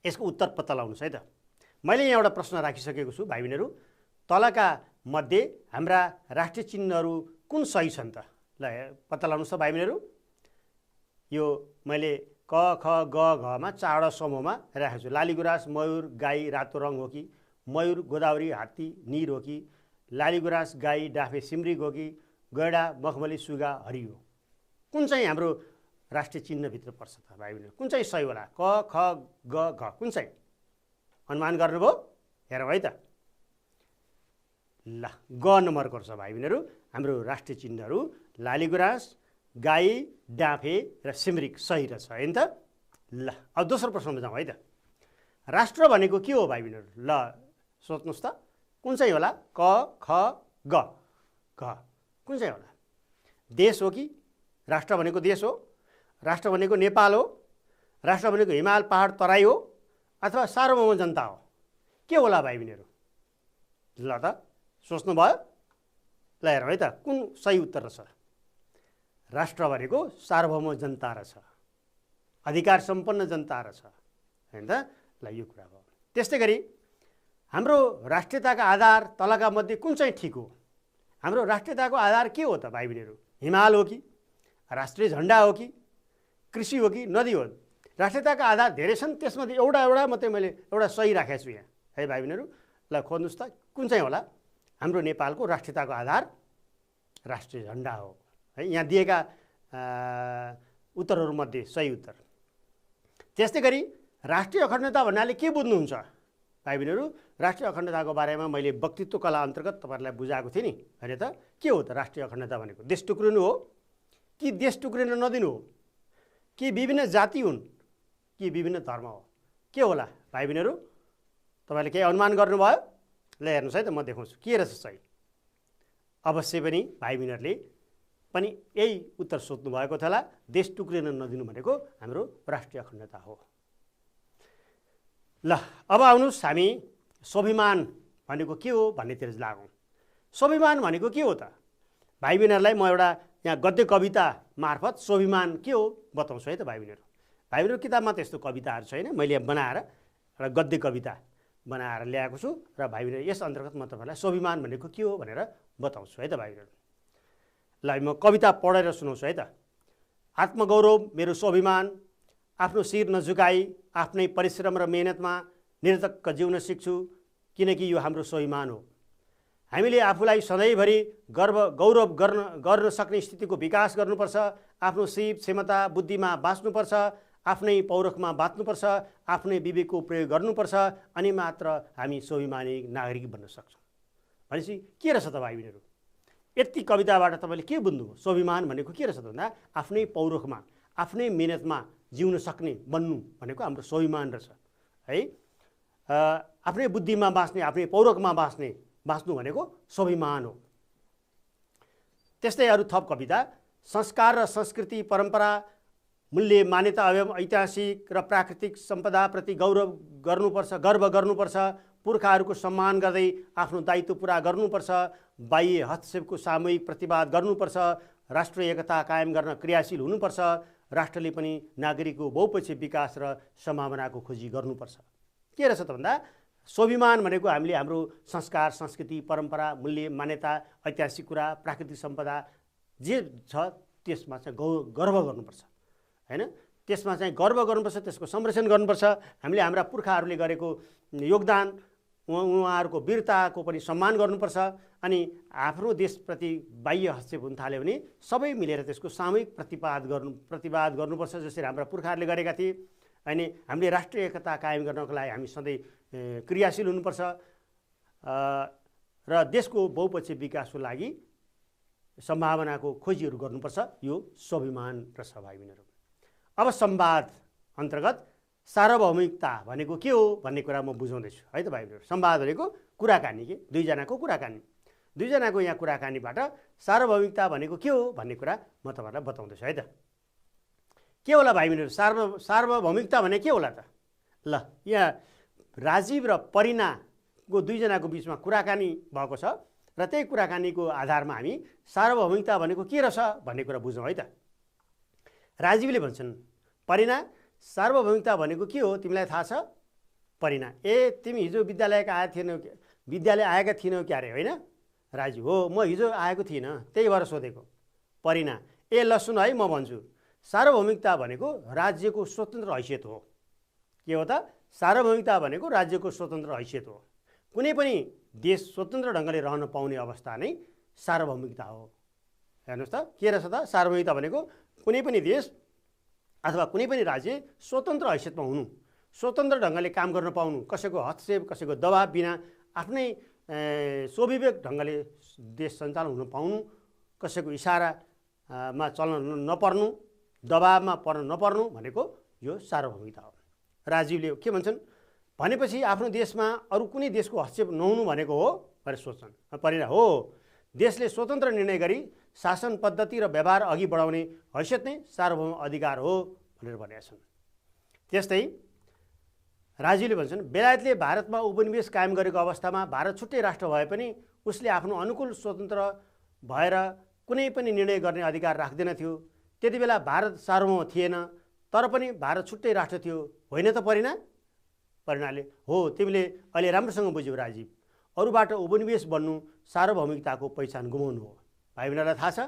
A: यसको उत्तर पत्ता लगाउनुहोस् है त। मैले यहाँ एउटा प्रश्न राखिसकेको छु भाइ बहिनीहरू। तलका मध्ये हाम्रा राष्ट्रिय चिन्हहरू कुन सही छन् त? ल, पत्ता लगाउनुहोस् त भाइ बहिनीहरू। यो मैले क ख ग घमा 4वटा समूहमा राखेको छु। लालीगुराँस, मयूर, गाई, रातो रङ हो कि? मयूर, गोदावरी, हात्ती, निर हो कि? लालीगुराँस, गाई, डाफे, सिमरिक हो कि? गैडा, मखमली, सुगा, हरियो? कुन चाहिँ हाम्रो राष्ट्रिय चिन्हभित्र पर्छ त भाइ बहिनीहरू? कुन चाहिँ सही होला? क ख ग घ कुन चाहिँ? अनुमान गर्नुभयो? हेरौँ है त। ल, ग नम्बरको छ भाइ बहिनीहरू हाम्रो राष्ट्रिय चिन्हहरू। लालीगुराँस, गाई, डाँफे र सिमरिक सही रहेछ हैन त। ल, अब दोस्रो प्रश्नमा जाउँ है त। राष्ट्र भनेको के हो भाइ बहिनीहरू? ल, सोच्नुहोस् त कुन चाहिँ होला? क ख ग घ कुन चाहिँ होला? देश हो कि? राष्ट्र भनेको देश हो? राष्ट्र भनेको नेपाल हो? राष्ट्र भनेको हिमाल पहाड तराई हो अथवा सार्वभौम जनता हो? के होला भाइ बहिनीहरू? ल त, सोच्नुभयो? ल, हेरौँ है त कुन सही उत्तर रहेछ। राष्ट्र भनेको सार्वभौम जनता रहेछ, अधिकार सम्पन्न जनता रहेछ हैन त। ल, यो कुरा भयो। त्यस्तै गरी हाम्रो राष्ट्रियताका आधार तलका मध्ये कुन चाहिँ ठिक हो? हाम्रो राष्ट्रियताको आधार के हो त भाइ बहिनीहरू? हिमाल हो कि? राष्ट्रिय झन्डा हो कि? कृषि हो कि नदी हो? राष्ट्रियताका आधार धेरै छन्, त्यसमध्ये एउटा मात्रै मैले एउटा सही राखेको छु यहाँ है भाइ बहिनीहरू। ल, खोज्नुहोस् त कुन चाहिँ होला? हाम्रो नेपालको राष्ट्रियताको आधार राष्ट्रिय झन्डा हो है। यहाँ दिएका उत्तरहरूमध्ये सही उत्तर। त्यस्तै गरी राष्ट्रिय अखण्डता भन्नाले के बुझ्नुहुन्छ भाइ बहिनीहरू? राष्ट्रिय अखण्डताको बारेमा मैले वक्तित्व कला अन्तर्गत तपाईँहरूलाई बुझाएको थिएँ नि होइन त। के हो त राष्ट्रिय अखण्डता भनेको? देश टुक्रिनु हो कि देश टुक्रिन नदिनु हो? कि विभिन्न जाति हुन् कि विभिन्न धर्म हो? के होला भाइ बहिनीहरू? तपाईँले केही अनुमान गर्नुभयो? ल, हेर्नुहोस् है त, म देखाउँछु के रहेछ सही। अवश्य पनि भाइ बहिनीहरूले पनि यही उत्तर सोध्नु भएको थियो होला। देश टुक्रिन नदिनु भनेको हाम्रो राष्ट्रिय अखण्डता हो। ल, अब आउनुहोस् हामी स्वाभिमान भनेको के हो भन्नेतिर लागौँ। स्वाभिमान भनेको के हो त? भाइ बहिनीहरूलाई म एउटा यहाँ गद्य कविता मार्फत स्वाभिमान के हो बताउँछु है त भाइ बहिनीहरू। भाइ बहिनीहरू किताबमा त्यस्तो कविताहरू छैन, मैले यहाँ बनाएर एउटा गद्य कविता बनाएर ल्याएको छु र भाइ बहिनीहरू यस अन्तर्गत म तपाईँलाई स्वाभिमान भनेको के हो भनेर बताउँछु है त भाइ बहिनीहरू। ल, म कविता पढेर सुनाउँछु है त। आत्मगौरव मेरो स्वाभिमान, आफ्नो शिर नझुकाई आफ्नै परिश्रम र मेहनतमा निरतक्क जिउन सिक्छु, किनकि यो हाम्रो स्वाभिमान हो। हामीले आफूलाई सधैँभरि गौरव गर्न सक्ने स्थितिको विकास गर्नुपर्छ। आफ्नो सिप क्षमता बुद्धिमा बाँच्नुपर्छ, आफ्नै पौरखमा बाँच्नुपर्छ, आफ्नै विवेकको प्रयोग गर्नुपर्छ, अनि मात्र हामी स्वाभिमानी नागरिक बन्न सक्छौँ। भनेपछि के रहेछ त भाइ बहिनीहरू? यति कविताबाट तपाईँले के बुझ्नुभयो? स्वाभिमान भनेको के रहेछ त भन्दा आफ्नै पौरखमा आफ्नै मेहनतमा जिउन सक्ने बन्नु भनेको हाम्रो स्वाभिमान रहेछ है। आफ्नै बुद्धिमा बाँच्ने, आफ्नै पौरखमा बाँच्नु भनेको स्वाभिमान हो। त्यस्तै अरू थप कविता। संस्कार र संस्कृति परम्परा मूल्य मान्यता एवं ऐतिहासिक र प्राकृतिक सम्पदाप्रति गर्व गर्नुपर्छ, पुर्खाहरूको सम्मान गर्दै आफ्नो दायित्व पुरा गर्नुपर्छ, बाह्य हस्तक्षेपको सामूहिक प्रतिवाद गर्नुपर्छ, राष्ट्रिय एकता कायम गर्न क्रियाशील हुनुपर्छ, राष्ट्रले पनि नागरिकको बहुपक्षीय विकास र सम्भावनाको खोजी गर्नुपर्छ। के रहेछ त भन्दा स्वाभिमान भनेको हामीले हाम्रो संस्कार, संस्कृति, परम्परा, मूल्य, मान्यता, ऐतिहासिक कुरा, प्राकृतिक सम्पदा जे छ त्यसमा चाहिँ गर्व गर्नुपर्छ हैन। त्यसमा चाहिँ गर्व गर्नुपर्छ, त्यसको संरक्षण गर्नुपर्छ। हामीले हाम्रा पुर्खाहरूले गरेको योगदान, उहाँहरूको वीरताको पनि सम्मान गर्नुपर्छ। अनि आफ्नो देशप्रति बाह्य हस्तक्षेप हुन थाल्यो भने सबै मिलेर त्यसको सामूहिक प्रतिवाद गर्नुपर्छ, जसरी हाम्रा पुर्खाहरूले गरेका थिए। अनि हामीले राष्ट्रिय एकता कायम गर्नको लागि हामी सधैँ क्रियाशील हुनुपर्छ र देशको बहुपक्षीय विकासको लागि सम्भावनाको खोजीहरू गर्नुपर्छ। यो स्वाभिमान र सहभागिताहरू। अब संवाद अन्तर्गत सार्वभौमिकता भनेको के हो भन्ने कुरा म बुझाउँदैछु है त भाइ बहिनीहरू। संवाद भनेको कुराकानी, के दुईजनाको कुराकानी, दुईजनाको यहाँ कुराकानीबाट सार्वभौमिकता भनेको के हो भन्ने कुरा म तपाईँहरूलाई बताउँदैछु है त। के होला भाइ बहिनीहरू सार्वभौमिकता भने के होला त? ल, यहाँ राजीव र परिणाको दुईजनाको बिचमा कुराकानी भएको छ र त्यही कुराकानीको आधारमा हामी सार्वभौमिकता भनेको के रहेछ भन्ने कुरा बुझौँ है त। राजीवले भन्छन्, परिणा सार्वभौमिकता भनेको के हो तिमीलाई थाहा छ? परिणा, तिमी हिजो विद्यालय आएका थिएनौ क्या अरे? होइन राजीव, हो म हिजो आएको थिइनँ, त्यही भएर सोधेको। परिणा, ल सुन है म भन्छु, सार्वभौमिकता भनेको राज्यको स्वतन्त्र हैसियत हो। के हो त? सार्वभौमिकता भनेको राज्यको स्वतन्त्र हैसियत हो। कुनै पनि देश स्वतन्त्र ढङ्गले रहन पाउने अवस्था नै सार्वभौमिकता हो। हेर्नुहोस् त के रहेछ त? सार्वभौमिकता भनेको कुनै पनि देश अथवा कुनै पनि राज्य स्वतन्त्र हैसियतमा हुनु, स्वतन्त्र ढङ्गले काम गर्न पाउनु, कसैको हस्तक्षेप, कसैको दबाब बिना आफ्नै स्वाभाविक ढङ्गले देश सञ्चालन हुन पाउनु, कसैको इसारामा चल्न नपर्नु, दबाबमा पर्न नपर्नु भनेको यो सार्वभौमिकता हो। राजीवले के भन्छन् भनेपछि आफ्नो देशमा अरू कुनै देशको हस्तक्षेप नहुनु भनेको हो भनेर सोच्छन्। परिणा, हो देशले स्वतन्त्र निर्णय गरी शासन पद्धति र व्यवहार अघि बढाउने हैसियत नै सार्वभौम अधिकार हो भनेर भनेका छन्। त्यस्तै राजीवले भन्छन्, बेलायतले भारतमा उपनिवेश कायम गरेको अवस्थामा भारत छुट्टै राष्ट्र भए पनि उसले आफ्नो अनुकूल स्वतन्त्र भएर कुनै पनि निर्णय गर्ने अधिकार राख्दैन थियो। त्यति बेला भारत सार्वभौम थिएन, तर पनि भारत छुट्टै राष्ट्र थियो, होइन त परिणा? परिणाले, हो तिमीले अहिले राम्रोसँग बुझ्यौ राजीव, अरूबाट उपनिवेश बन्नु सार्वभौमिकताको पहिचान गुमाउनु हो। भाइ बहिनीहरूलाई थाहा छ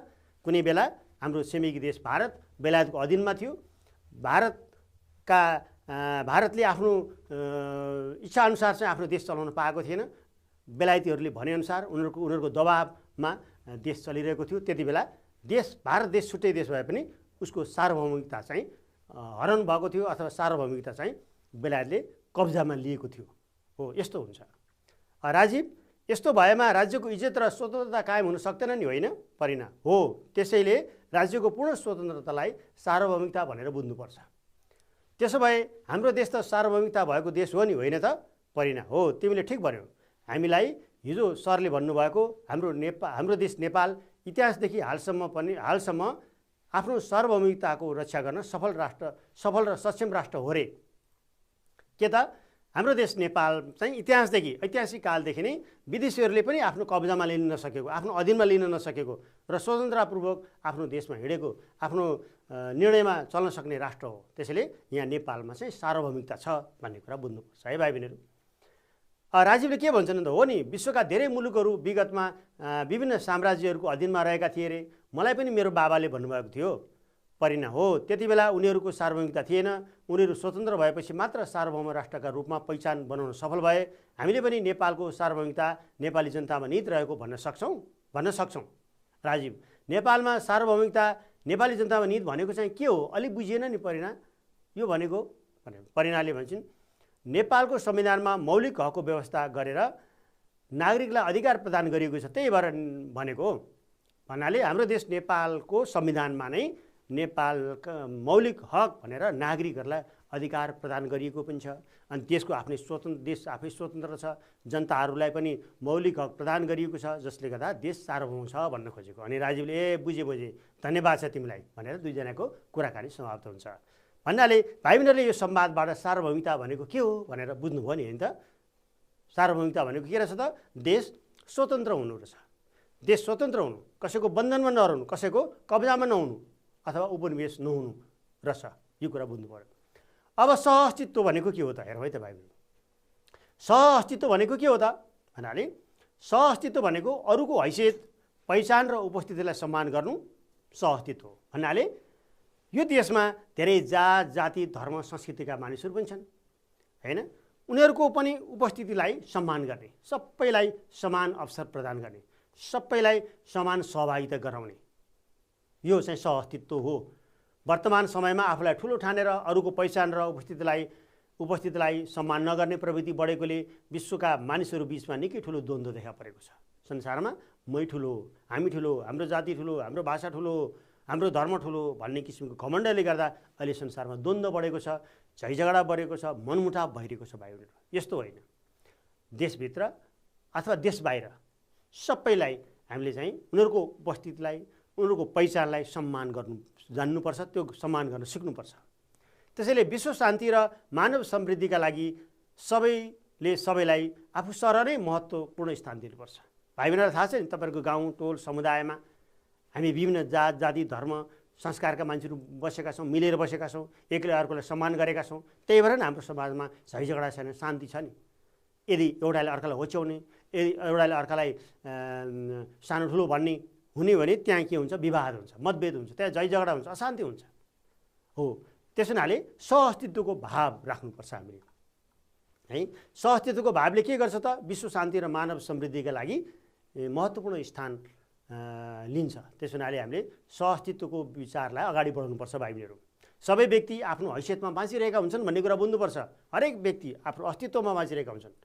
A: कुनै बेला हाम्रो छिमेकी देश भारत बेलायतको अधीनमा थियो। भारतले आफ्नो इच्छाअनुसार चाहिँ आफ्नो देश चलाउन पाएको थिएन। बेलायतीहरूले भनेअनुसार उनीहरूको दबाबमा देश चलिरहेको थियो। त्यति बेला भारत देश छुट्टै देश भए पनि उसको सार्वभौमिकता चाहिँ हरण भएको थियो अथवा सार्वभौमिकता चाहिँ बेलायतले कब्जामा लिएको थियो। हो यस्तो हुन्छ। राजीव, यस्तो भएमा राज्यको इज्जत र स्वतन्त्रता कायम हुन सक्दैन नि, होइन? परिणा, हो त्यसैले राज्यको पूर्ण स्वतन्त्रतालाई सार्वभौमिकता भनेर बुझ्नुपर्छ। त्यसो भए हाम्रो देश त सार्वभौमिकता भएको देश हो नि, होइन त? परिणा, हो तिमीले ठिक भन्यौ। हामीलाई हिजो सरले भन्नुभएको हाम्रो देश नेपाल इतिहासदेखि हालसम्म आफ्नो सार्वभौमिकताको रक्षा गर्न सफल र सक्षम राष्ट्र हो रे। के त हाम्रो देश नेपाल चाहिँ ऐतिहासिक कालदेखि नै विदेशीहरूले पनि आफ्नो कब्जामा लिन नसकेको, आफ्नो अधीनमा लिन नसकेको र स्वतन्त्रतापूर्वक आफ्नो देशमा हिँडेको, आफ्नो निर्णयमा चल्न सक्ने राष्ट्र हो। त्यसैले यहाँ नेपालमा चाहिँ सार्वभौमिकता छ भन्ने कुरा बुझ्नुपर्छ है भाइ बहिनीहरू। राजीवले के भन्छन् त? हो नि, विश्वका धेरै मुलुकहरू विगतमा विभिन्न साम्राज्यहरूको अधीनमा रहेका थिए रे। मलाई पनि मेरो बाबाले भन्नुभएको थियो। परिणा, हो त्यति बेला उनीहरूको सार्वभौमिकता थिएन। उनीहरू स्वतन्त्र भएपछि मात्र सार्वभौम राष्ट्रका रूपमा पहिचान बनाउन सफल भए। हामीले पनि नेपालको सार्वभौमिकता नेपाली जनतामा निहित रहेको भन्न सक्छौँ। राजीव, नेपालमा सार्वभौमिकता नेपाली जनतामा निहित भनेको चाहिँ के हो? अलिक बुझिएन नि परिणा यो भनेको? परिणाले भन्छन्, नेपालको संविधानमा मौलिक हकको व्यवस्था गरेर नागरिकलाई अधिकार प्रदान गरिएको छ, त्यही भएर भनेको हो। भन्नाले हाम्रो देश नेपालको संविधानमा नै नेपालका मौलिक हक भनेर नागरिकहरूलाई अधिकार प्रदान गरिएको पनि छ। अनि देशको आफ्नै देश आफै स्वतन्त्र छ, जनताहरूलाई पनि मौलिक हक प्रदान गरिएको छ, जसले गर्दा देश सार्वभौम छ भन्न खोजेको। अनि राजीवले बुझे धन्यवाद छ तिमीलाई भनेर दुईजनाको कुराकानी समाप्त हुन्छ भन्नाले भाइ बहिनीहरूले यो संवादबाट सार्वभौमिकता भनेको के हो भनेर बुझ्नुभयो नि हैन त। सार्वभौमिकता भनेको के रहेछ त? देश स्वतन्त्र हुनु रहेछ। देश स्वतन्त्र हुनु, कसैको बन्धनमा नरहनु, कसैको कब्जामा नहुनु अथवा उपनिवेश नहुनु रहेछ। यो कुरा बुझ्नु पर्यो। अब सहअस्तित्व भनेको के हो त? हेरौँ है त भाइ बहिनी, सहअस्तित्व भनेको के हो त भन्नाले सहअस्तित्व भनेको अरूको हैसियत, पहिचान र उपस्थितिलाई सम्मान गर्नु सहअस्तित्व हो। भन्नाले यो देशमा धेरै जात जाति धर्म संस्कृतिका मानिसहरू पनि छन् हैन, उनीहरूको पनि उपस्थितिलाई सम्मान गर्ने, सबैलाई समान अवसर प्रदान गर्ने, सबैलाई समान सहभागिता गराउने, यो चाहिँ सहअस्तित्व हो। वर्तमान समयमा आफूलाई ठुलो ठानेर अरूको पहिचान र उपस्थितिलाई सम्मान नगर्ने प्रवृत्ति बढेकोले विश्वका मानिसहरू बीचमा निकै ठुलो द्वन्द्व देखा परेको छ। संसारमा मै ठुलो, हामी ठुलो, हाम्रो जाति ठुलो, हाम्रो भाषा ठुलो, हाम्रो धर्म ठुलो भन्ने किसिमको घमण्डले गर्दा अहिले संसारमा द्वन्द्व बढेको छ, झैझगडा बढेको छ, मनमुटाव भइरहेको छ। भाइ बहिनीहरू, यस्तो होइन, देशभित्र अथवा देश बाहिर सबैलाई हामीले चाहिँ उनीहरूको उपस्थितिलाई, उनीहरूको पहिचानलाई सम्मान गर्नु जान्नुपर्छ, त्यो सम्मान गर्न सिक्नुपर्छ। त्यसैले विश्व शान्ति र मानव समृद्धिका लागि सबैले सबैलाई आफू सर नै महत्त्वपूर्ण स्थान दिनुपर्छ। भाइ बहिनीहरूलाई थाहा छ नि, तपाईँहरूको गाउँ टोल समुदायमा हामी विभिन्न जात जाति धर्म संस्कारका मान्छेहरू बसेका छौँ, मिलेर बसेका छौँ, एकले अर्कोलाई सम्मान गरेका छौँ। त्यही भएर नि हाम्रो समाजमा झैझगडा छैन, शान्ति छ नि। यदि एउटाले अर्कालाई होच्याउने, यदि एउटाले अर्कालाई सानो ठुलो भन्ने हुने भने त्यहाँ के हुन्छ? विवाद हुन्छ, मतभेद हुन्छ, त्यहाँ झैझगडा हुन्छ, अशान्ति हुन्छ हो। त्यस हुनाले सहअस्तित्वको भाव राख्नुपर्छ हामीले है। सहअस्तित्वको भावले के गर्छ त? विश्व शान्ति र मानव समृद्धिका लागि महत्त्वपूर्ण स्थान लिन्छ। त्यस हुनाले हामीले सहअस्तित्वको विचारलाई अगाडि बढाउनुपर्छ। भाइ बहिनीहरू, सबै व्यक्ति आफ्नो हैसियतमा बाँचिरहेका हुन्छन् भन्ने कुरा बुझ्नुपर्छ। हरेक व्यक्ति आफ्नो अस्तित्वमा बाँचिरहेका हुन्छन्।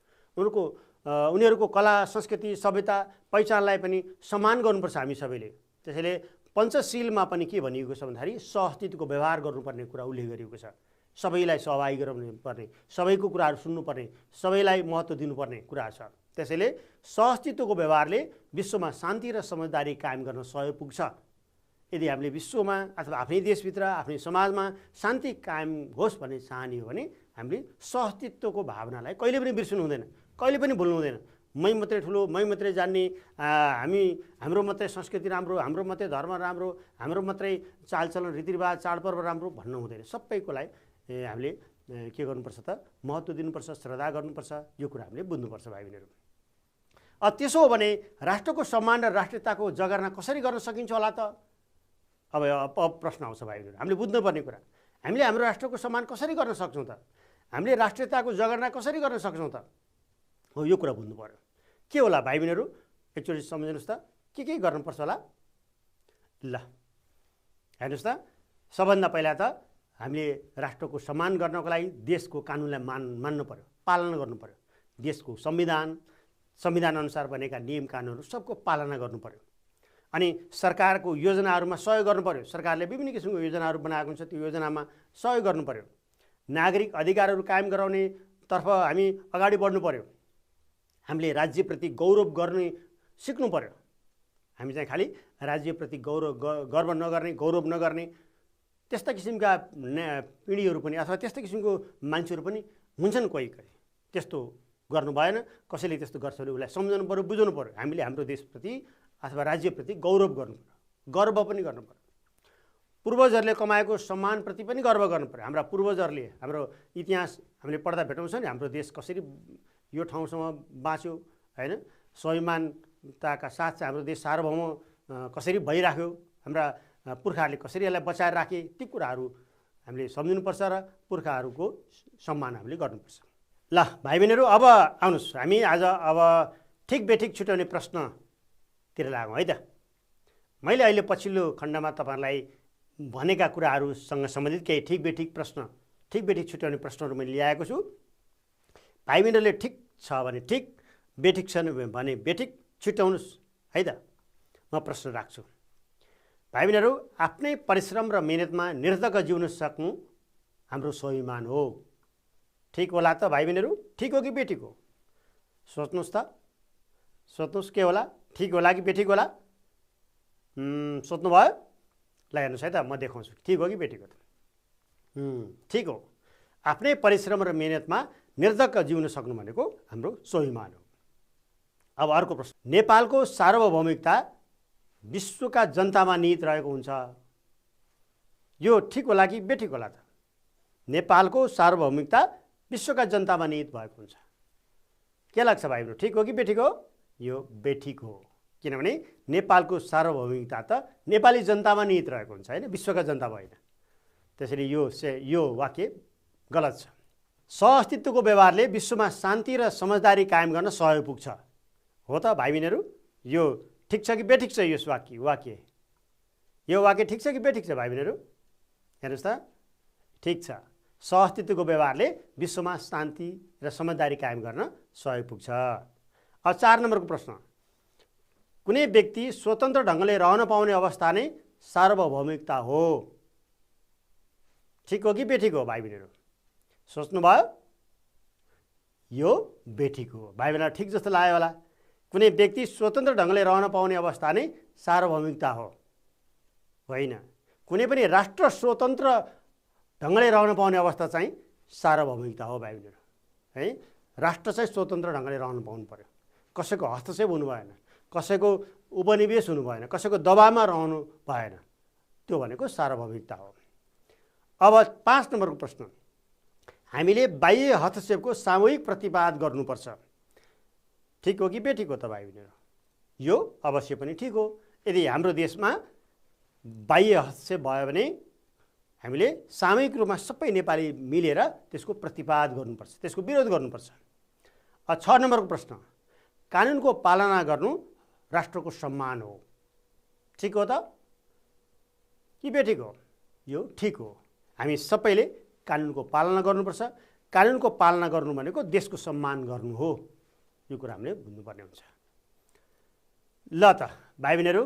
A: उनीहरूको कला संस्कृति सभ्यता पहिचानलाई पनि सम्मान गर्नुपर्छ हामी सबैले। त्यसैले पञ्चशीलमा पनि के भनिएको छ भन्दाखेरि सहअस्तित्वको व्यवहार गर्नुपर्ने कुरा उल्लेख गरिएको छ। सबैलाई सहभागी गराउनु पर्ने, सबैको कुराहरू सुन्नुपर्ने, सबैलाई महत्त्व दिनुपर्ने कुरा छ। त्यसैले सहअस्तित्वको व्यवहारले विश्वमा शान्ति र समझदारी कायम गर्न सहयोग पुग्छ। यदि हामीले विश्वमा अथवा आफ्नै देशभित्र आफ्नै समाजमा शान्ति कायम होस् भन्ने चाहने हो भने हामीले सहअस्तित्वको भावनालाई कहिले पनि बिर्सनु हुँदैन, कहिले पनि भुल्नु हुँदैन। मै मात्रै ठुलो, मै मात्रै जान्ने, हाम्रो मात्रै संस्कृति राम्रो, हाम्रो मात्रै धर्म राम्रो, हाम्रो मात्रै चालचलन रीतिरिवाज चाडपर्व राम्रो भन्नु हुँदैन। सबैकोलाई हामीले के गर्नुपर्छ त? महत्त्व दिनुपर्छ, श्रद्धा गर्नुपर्छ। यो कुरा हामीले बुझ्नुपर्छ भाइ बहिनीहरू। त्यसो हो भने राष्ट्रको सम्मान र राष्ट्रियताको जगर्ना कसरी गर्न सकिन्छ होला त? अब प्रश्न आउँछ भाइ बहिनीहरू, हामीले बुझ्नुपर्ने कुरा। हामीले हाम्रो राष्ट्रको सम्मान कसरी गर्न सक्छौँ त? हामीले राष्ट्रियताको जगर्ना कसरी गर्न सक्छौँ त? हो, यो कुरा बुझ्नु पर्यो। के होला भाइ बहिनीहरू? एकचोटि सम्झिनुहोस् त, के गर्नुपर्छ होला? ल हेर्नुहोस् त, सबभन्दा पहिला त हामीले राष्ट्रको सम्मान गर्नको लागि देशको कानुनलाई मान्नु पर्यो, पालना गर्नु पर्यो। देशको संविधान अनुसार बनेका नियम कानुनहरू सबको पालना गर्नु पर्यो। अनि सरकारको योजनाहरूमा सहयोग गर्नु पर्यो। सरकारले विभिन्न किसिमको योजनाहरू बनाएको हुन्छ, त्यो योजनामा सहयोग गर्नु पर्यो। नागरिक अधिकारहरू कायम गराउने तर्फ हामी अगाडि बढ्नु पर्यो। हामीले राज्यप्रति गौरव गर्ने सिक्नु पर्यो। हामी चाहिँ खालि राज्यप्रति गर्व नगर्ने, गौरव नगर्ने त्यस्ता किसिमका पिँढीहरू पनि अथवा त्यस्ता किसिमको मान्छेहरू पनि हुन्छन्। कोही त्यस्तो गर्नु भएन। कसैले त्यस्तो गर्छ भने उसलाई सम्झाउनु पर्यो, बुझाउनु पर्यो। हामीले हाम्रो देशप्रति अथवा राज्यप्रति गौरव गर्नु पर्यो, गर्व पनि गर्नु पर्यो। पूर्वजहरूले कमाएको सम्मानप्रति पनि गर्व गर्नु पर्यो। हाम्रा पूर्वजहरूले, हाम्रो इतिहास हामीले पढ्दा भेटाउँछ नि, हाम्रो देश कसरी यो ठाउँसम्म बाँच्यो हैन, स्वाभिमानताका साथ चाहिँ हाम्रो देश सार्वभौम कसरी भइराख्यो, हाम्रा पुर्खाहरूले कसरी यसलाई बचाएर राखे, ती कुराहरू हामीले सम्झिनुपर्छ र पुर्खाहरूको सम्मान हामीले गर्नुपर्छ। ल भाइ बहिनीहरू, अब आउनुहोस् हामी आज अब ठिक बेठिक छुट्याउने प्रश्नतिर लागौँ है त। मैले अहिले पछिल्लो खण्डमा तपाईँहरूलाई भनेका कुराहरूसँग सम्बन्धित केही ठिक बेठिक छुट्याउने प्रश्नहरू मैले ल्याएको छु। भाइ बहिनीहरूले ठिक छ भने ठिक, बेठिक छैन भने बेठिक छुट्याउनुहोस् है त। म प्रश्न राख्छु। भाइ बहिनीहरू, आफ्नै परिश्रम र मेहनतमा निर्धक्क जिउन सक्नु हाम्रो स्वाभिमान हो। ठिक होला त भाइ बहिनीहरू? ठिक हो कि बेठिक हो? सोच्नुहोस् त, सोच्नुहोस् के होला, ठिक होला कि बेठिक होला? सोच्नुभयो? ल हेर्नुहोस् है त, म देखाउँछु ठिक हो कि बेठिक हो त। ठिक हो। आफ्नै परिश्रम र मेहनतमा निर्धक्क जिउन सक्नु भनेको हाम्रो स्वाभिमान हो। अब अर्को प्रश्न, नेपालको सार्वभौमिकता विश्वका जनतामा निहित रहेको हुन्छ, यो ठिक होला कि बेठिक होला त? नेपालको सार्वभौमिकता विश्वका जनतामा निहित भएको हुन्छ। के लाग्छ भाइ बहिनी, ठिक हो कि बेठिक हो? यो बेठिक हो, किनभने नेपालको सार्वभौमिकता त नेपाली जनतामा निहित रहेको हुन्छ होइन, विश्वका जनतामा होइन। त्यसैले यो वाक्य गलत छ। सहअस्तित्वको व्यवहारले विश्वमा शान्ति र समझदारी कायम गर्न सहयोग पुग्छ, हो त भाइ बहिनीहरू? यो ठिक छ कि बेठिक छ? यो यो वाक्य ठिक छ कि बेठिक छ भाइ बहिनीहरू? हेर्नुहोस् त, ठिक छ। सहअस्तित्वको व्यवहारले विश्वमा शान्ति र समझदारी कायम गर्न सहयोग पुग्छ। अब 4 नम्बरको प्रश्न, कुनै व्यक्ति स्वतन्त्र ढङ्गले रहन पाउने अवस्था नै सार्वभौमिकता हो, ठिक हो कि बेठिक हो भाइ बहिनीहरू? सोच्नुभयो? यो बेठिक हो। भाइ बहिनीलाई ठिक जस्तो लाग्यो होला। कुनै व्यक्ति स्वतन्त्र ढङ्गले रहन पाउने अवस्था नै सार्वभौमिकता हो, होइन। कुनै पनि राष्ट्र स्वतन्त्र ढङ्गले रहन पाउने अवस्था चाहिँ सार्वभौमिकता हो भाइ बहिनीहरू, है। राष्ट्र चाहिँ स्वतन्त्र ढङ्गले रहन पाउनु पर्यो, कसैको हस्तक्षेप हुनु भएन, कसैको उपनिवेश हुनु भएन, कसैको दबावमा रहनु भएन, त्यो भनेको सार्वभौमिकता हो। अब 5 नम्बरको प्रश्न, हामीले बाह्य हस्तक्षेपको सामूहिक प्रतिवाद गर्नुपर्छ, ठिक हो कि बेठिक हो त भाइ बहिनीहरू? यो अवश्य पनि ठिक हो। यदि हाम्रो देशमा बाह्य हस्तक्षेप भयो भने हामीले सामूहिक रूपमा सबै नेपाली मिलेर त्यसको प्रतिवाद गर्नुपर्छ, त्यसको विरोध गर्नुपर्छ। 6 नम्बरको प्रश्न, कानुनको पालना गर्नु राष्ट्रको सम्मान हो, ठिक हो त कि बेठिक हो? यो ठिक हो। हामी सबैले कानुनको पालना गर्नुपर्छ। कानुनको पालना गर्नु भनेको देशको सम्मान गर्नु हो, यो कुरा हामीले बुझ्नुपर्ने हुन्छ। ल त भाइ बहिनीहरू,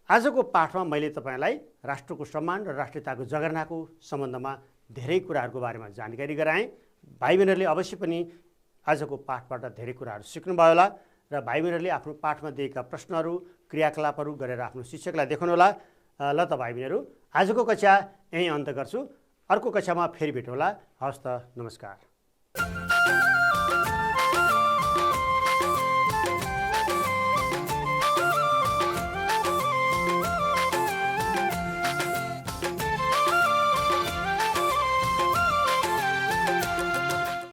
A: आजको पाठमा मैले तपाईँलाई राष्ट्रको सम्मान र राष्ट्रियताको जगेर्नाको सम्बन्धमा धेरै कुराहरूको बारेमा जानकारी गराएँ। भाइ बहिनीहरूले अवश्य पनि आजको पाठबाट धेरै कुराहरू सिक्नुभयो होला र भाइ बहिनीहरूले आफ्नो पाठमा दिएका प्रश्नहरू, क्रियाकलापहरू गरेर आफ्नो शिक्षकलाई देखाउनुहोला। ल त भाइ बहिनीहरू, आजको कक्षा यहीँ अन्त गर्छु। अर्को कक्षामा फेरि भेटौँला। हवस् त, नमस्कार।